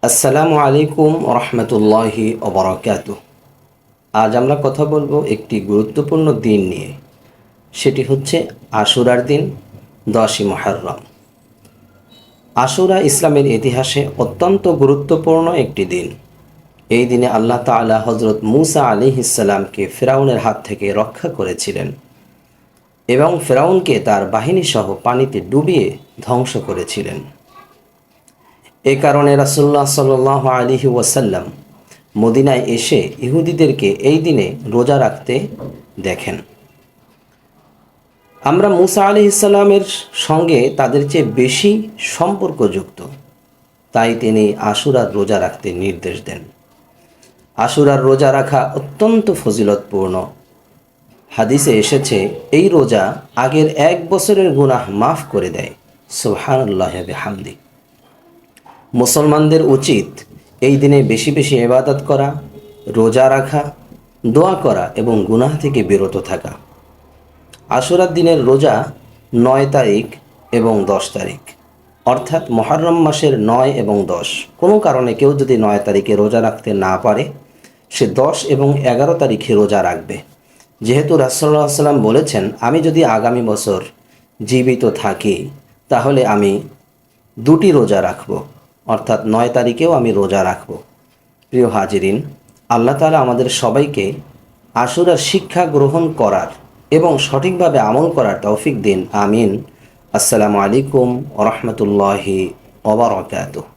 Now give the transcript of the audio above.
আসসালামু আলাইকুম রহমতুল্লাহি ওবরাকাতুহ। আজ আমরা কথা বলবো একটি গুরুত্বপূর্ণ দিন নিয়ে। সেটি হচ্ছে আশুরার দিন, 10ই মুহররম। আশুরা ইসলামের ইতিহাসে অত্যন্ত গুরুত্বপূর্ণ একটি দিন। এই দিনে আল্লাহ তাআলা হযরত মূসা আলাইহিসসালামকে ফিরআউনের হাত থেকে রক্ষা করেছিলেন এবং ফিরআউনকে তার বাহিনী সহ পানিতে ডুবিয়ে ধ্বংস করেছিলেন। এ কারণে রাসূলুল্লাহ সাল্লাল্লাহু আলাইহি ওয়াসাল্লাম মদিনায় এসে ইহুদিদেরকে এই দিনে রোজা রাখতে দেখেন। আমরা মূসা আলাইহিসসালামের সঙ্গে তাদের চেয়ে বেশি সম্পর্কযুক্ত, তাই তিনি আশুরার রোজা রাখতে নির্দেশ দেন। আশুরার রোজা রাখা অত্যন্ত ফজিলতপূর্ণ। হাদিসে এসেছে এই রোজা আগের 1 বছরের গুনাহ মাফ করে দেয়। সুবহানাল্লাহি ওয়া বিহামদি। মুসলমানদের উচিত এই দিনে বেশি বেশি ইবাদত করা, রোজা রাখা, দোয়া করা এবং গুনাহ থেকে বিরত থাকা। আশুরার দিনের রোজা 9 তারিখ এবং 10 তারিখ, অর্থাৎ মুহররম মাসের 9 এবং 10। কোনো কারণে কেউ যদি 9 তারিখে রোজা রাখতে না পারে, সে 10 এবং 11 তারিখে রোজা রাখবে। যেহেতু রাসূলুল্লাহ সাল্লাল্লাহু আলাইহি ওয়াসাল্লাম বলেছেন, আমি যদি আগামী বছর জীবিত থাকি তাহলে আমি 2টি রোজা রাখব, অর্থাৎ 9 তারিখেও আমি রোজা রাখব। প্রিয় হাজিরিন, আল্লাহ তাআলা আমাদের সবাইকে আশুরার শিক্ষা গ্রহণ করার এবং সঠিকভাবে আমল করার তৌফিক দিন। আমিন। আসসালামু আলাইকুম ওয়া রাহমাতুল্লাহি ওয়া বারাকাতুহু।